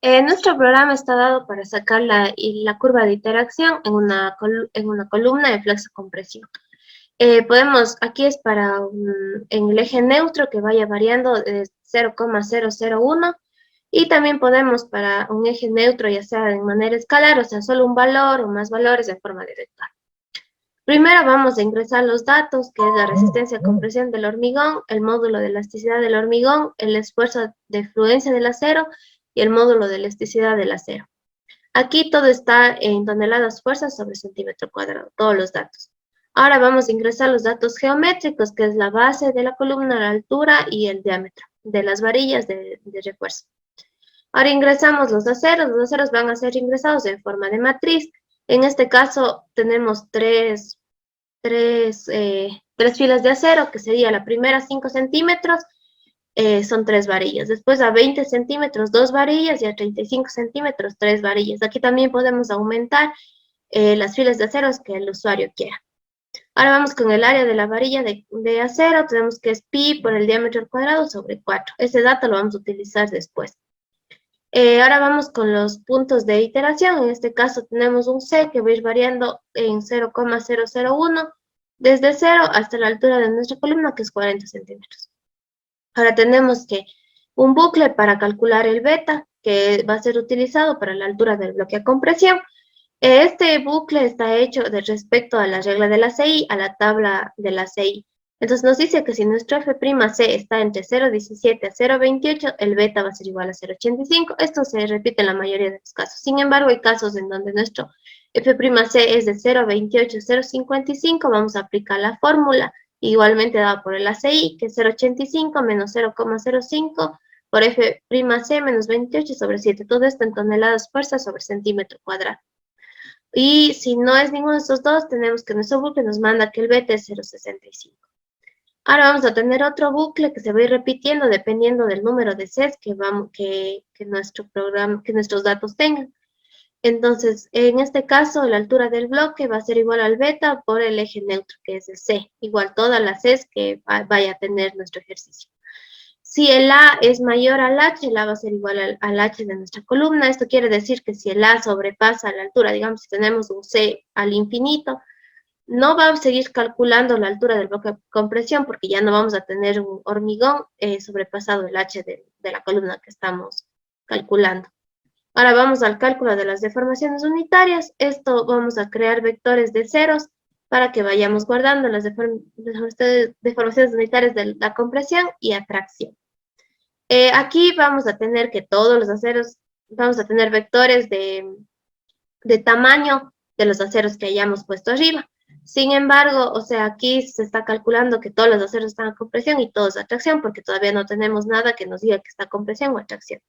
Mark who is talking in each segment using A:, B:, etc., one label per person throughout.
A: Nuestro programa está dado para sacar la curva de interacción en una columna de flexo-compresión. Aquí es en el eje neutro que vaya variando de 0,001 y también podemos para un eje neutro, ya sea de manera escalar, o sea, solo un valor o más valores de forma directa. Primero vamos a ingresar los datos, que es la resistencia a compresión del hormigón, el módulo de elasticidad del hormigón, el esfuerzo de fluencia del acero y el módulo de elasticidad del acero. Aquí todo está en toneladas fuerzas sobre centímetro cuadrado, todos los datos. Ahora vamos a ingresar los datos geométricos, que es la base de la columna, la altura y el diámetro de las varillas de refuerzo. Ahora ingresamos los aceros van a ser ingresados en forma de matriz. En este caso tenemos tres filas de acero, que sería la primera 5 centímetros, son 3 varillas. Después a 20 centímetros, 2 varillas, y a 35 centímetros, 3 varillas. Aquí también podemos aumentar las filas de aceros que el usuario quiera. Ahora vamos con el área de la varilla de acero. Tenemos que es pi por el diámetro al cuadrado sobre 4. Ese dato lo vamos a utilizar después. Ahora vamos con los puntos de iteración. En este caso tenemos un C que va a ir variando en 0,001 desde 0 hasta la altura de nuestra columna, que es 40 centímetros. Ahora tenemos que un bucle para calcular el beta, que va a ser utilizado para la altura del bloque a compresión. Este bucle está hecho respecto a la regla de la CI, a la tabla de la CI. Entonces nos dice que si nuestro F'C está entre 0,17 a 0,28, el beta va a ser igual a 0,85. Esto se repite en la mayoría de los casos. Sin embargo, hay casos en donde nuestro F'C es de 0,28 a 0,55. Vamos a aplicar la fórmula igualmente dada por el ACI, que es 0,85 menos 0,05 por F'C menos 28 sobre 7. Todo esto en toneladas fuerza sobre centímetro cuadrado. Y si no es ninguno de estos dos, tenemos que nuestro bucle nos manda que el beta es 0,65. Ahora vamos a tener otro bucle que se va a ir repitiendo dependiendo del número de Cs que nuestros datos tengan. Entonces, en este caso, la altura del bloque va a ser igual al beta por el eje neutro, que es el C, igual todas las Cs que vaya a tener nuestro ejercicio. Si el A es mayor al H, el A va a ser igual al H de nuestra columna. Esto quiere decir que si el A sobrepasa la altura, digamos, si tenemos un C al infinito, no va a seguir calculando la altura del bloque de compresión porque ya no vamos a tener un hormigón sobrepasado el H de la columna que estamos calculando. Ahora vamos al cálculo de las deformaciones unitarias. Esto vamos a crear vectores de ceros para que vayamos guardando las deformaciones unitarias de la compresión y atracción. Aquí vamos a tener que todos los aceros, vamos a tener vectores de tamaño de los aceros que hayamos puesto arriba. Sin embargo, o sea, aquí se está calculando que todos los aceros están a compresión y todos a atracción, porque todavía no tenemos nada que nos diga que está a compresión o atracción.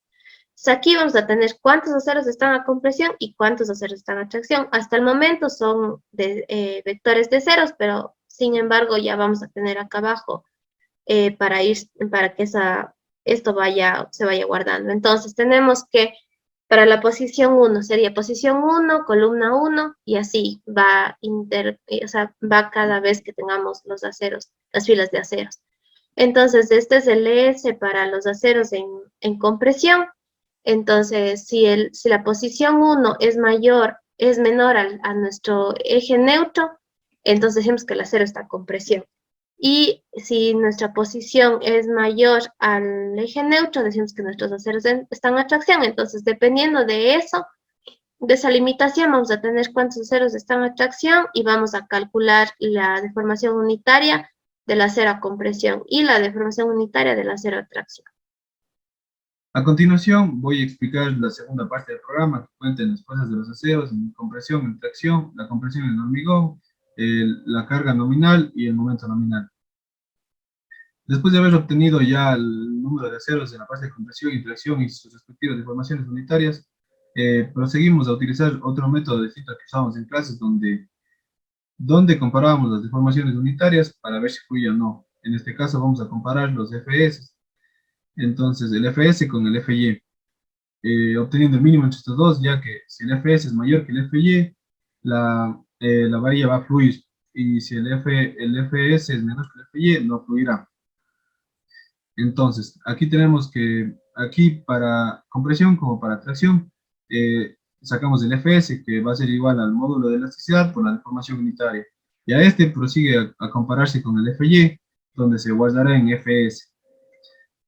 A: Entonces aquí vamos a tener cuántos aceros están a compresión y cuántos aceros están a atracción. Hasta el momento son vectores de ceros, pero sin embargo ya vamos a tener acá abajo para que esto se vaya guardando. Entonces tenemos que para la posición 1 sería posición 1, columna 1, y así va cada vez que tengamos los aceros, las filas de aceros. Entonces, este es el ES para los aceros en compresión. Entonces, si la posición 1 es menor a nuestro eje neutro, entonces decimos que el acero está en compresión. Y si nuestra posición es mayor al eje neutro, decimos que nuestros aceros están en atracción. Entonces, dependiendo de eso, de esa limitación, vamos a tener cuántos aceros están en atracción y vamos a calcular la deformación unitaria del acero a compresión y la deformación unitaria del acero a atracción.
B: A continuación, voy a explicar la segunda parte del programa, que cuenta en las fuerzas de los aceros, en compresión, en tracción, la compresión en hormigón, la carga nominal y el momento nominal. Después de haber obtenido ya el número de aceros en la parte de compresión y tracción y sus respectivas deformaciones unitarias, proseguimos a utilizar otro método distinto que usamos en clases donde comparábamos las deformaciones unitarias para ver si fluye o no. En este caso vamos a comparar los FS. Entonces el FS con el FY. Obteniendo el mínimo entre estos dos, ya que si el FS es mayor que el FY, la varilla va a fluir, y si el FS es menor que el FY, no fluirá. Entonces, aquí tenemos que, aquí para compresión como para tracción, sacamos el Fs, que va a ser igual al módulo de elasticidad por la deformación unitaria. Y a este prosigue a compararse con el Fy, donde se guardará en Fs.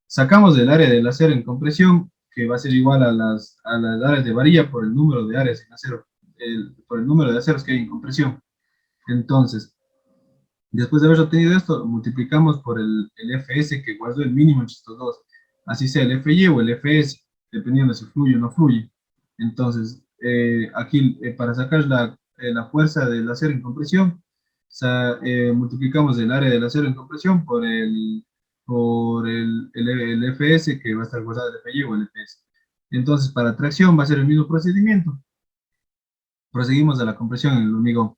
B: Sacamos el área del acero en compresión, que va a ser igual a las áreas de varilla por el número de áreas en acero, por el número de aceros que hay en compresión. Entonces, después de haber obtenido esto, multiplicamos por el Fs que guardó el mínimo entre estos dos, así sea el Fy o el Fs, dependiendo si fluye o no fluye. Entonces, aquí para sacar la fuerza del acero en compresión, multiplicamos el área del acero en compresión por el Fs que va a estar guardado el Fy o el Fs. Entonces, para tracción va a ser el mismo procedimiento. Proseguimos a la compresión en el hormigón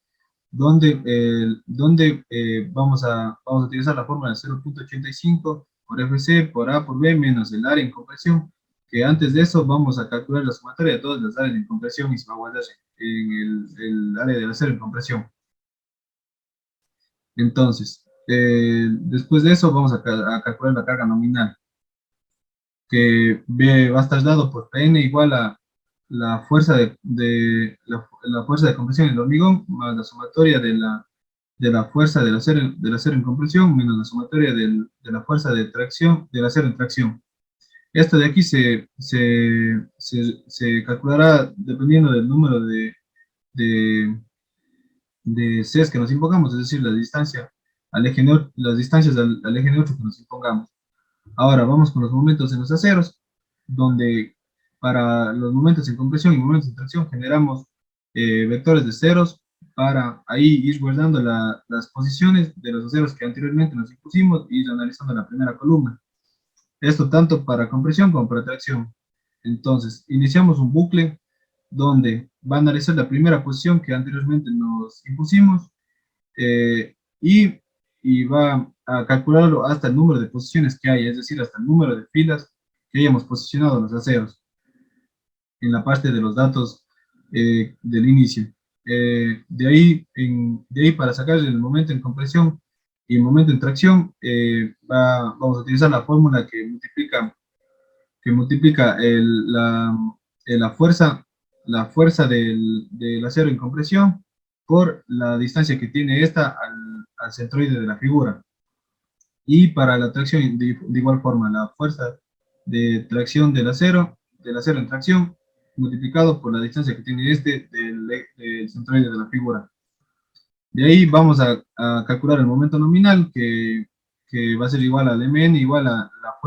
B: donde vamos a utilizar la fórmula de 0.85 por Fc por A por B menos el área en compresión, que antes de eso vamos a calcular la sumatoria de todas las áreas de compresión y se va a guardar en el área del acero en compresión. Entonces, después de eso vamos a calcular la carga nominal, que va a estar dado por Pn igual a la fuerza la fuerza de compresión en el hormigón más la sumatoria de la fuerza del acero en compresión menos la sumatoria de la fuerza de tracción del acero en tracción. Esto de aquí se calculará dependiendo del número de, de Cs que nos impongamos, es decir, las distancias al eje neutro que nos impongamos. Ahora vamos con los momentos en los aceros, donde para los momentos en compresión y momentos en tracción generamos vectores de ceros para ahí ir guardando las posiciones de los aceros que anteriormente nos impusimos y ir analizando la primera columna. Esto tanto para compresión como para tracción. Entonces, iniciamos un bucle donde va a analizar la primera posición que anteriormente nos impusimos y va a calcularlo hasta el número de posiciones que hay, es decir, hasta el número de filas que hayamos posicionado en los aceros en la parte de los datos del inicio. De ahí para sacar el momento en compresión y el momento en tracción, vamos a utilizar la fórmula que multiplica la fuerza del acero en compresión por la distancia que tiene esta al centroide de la figura. Y para la tracción, de igual forma, la fuerza de tracción del acero en tracción, multiplicado por la distancia que tiene este del centroide de la figura. De ahí vamos a calcular el momento nominal, que va a ser igual al Mn, igual a la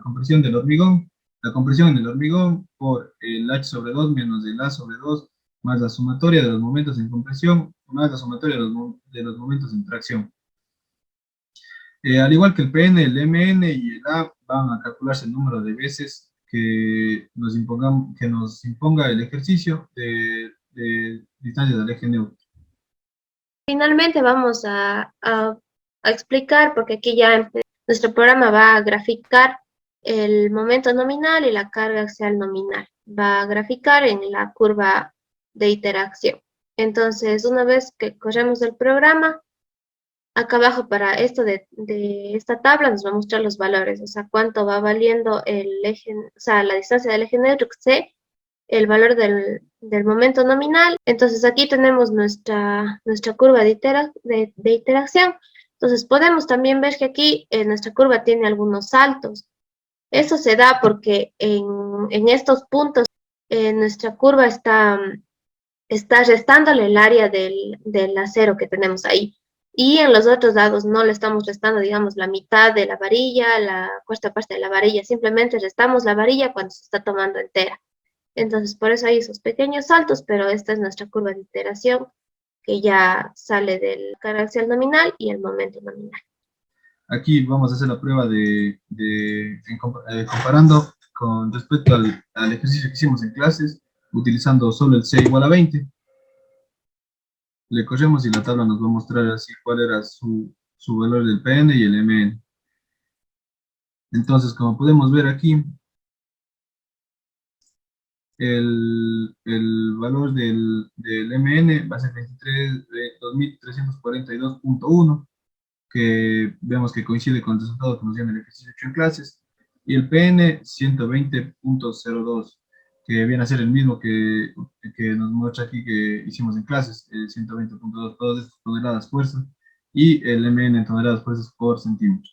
B: compresión del hormigón, la compresión en el hormigón por el H sobre 2 menos el A sobre 2, más la sumatoria de los momentos en compresión, más la sumatoria de los momentos en tracción. Al igual que el Pn, el Mn y el A van a calcularse el número de veces que nos imponga el ejercicio de distancia del eje neutro.
A: Finalmente vamos a explicar, porque aquí ya nuestro programa va a graficar el momento nominal y la carga axial nominal. Va a graficar en la curva de interacción. Entonces, una vez que corremos el programa, acá abajo para esto de esta tabla nos va a mostrar los valores, o sea, cuánto va valiendo el eje, o sea, la distancia del eje neutro, C, el valor del momento nominal. Entonces aquí tenemos nuestra curva de interacción. Entonces podemos también ver que aquí nuestra curva tiene algunos saltos. Eso se da porque en estos puntos nuestra curva está restándole el área del acero que tenemos ahí. Y en los otros lados no le estamos restando, digamos, la mitad de la varilla, la cuarta parte de la varilla. Simplemente restamos la varilla cuando se está tomando entera. Entonces, por eso hay esos pequeños saltos, pero esta es nuestra curva de iteración que ya sale del carga axial nominal y el momento nominal.
B: Aquí vamos a hacer la prueba comparando con respecto al ejercicio que hicimos en clases, utilizando solo el C igual a 20. Le corremos y la tabla nos va a mostrar así cuál era su valor del Pn y el Mn. Entonces, como podemos ver aquí, el valor del Mn va a ser 23.342.1. que vemos que coincide con el resultado que nos dio en el ejercicio 8 en clases, y el PN 120.02, que viene a ser el mismo que nos muestra aquí que hicimos en clases, 120.2, todas estas toneladas fuerza, y el MN en toneladas fuerzas por centímetro.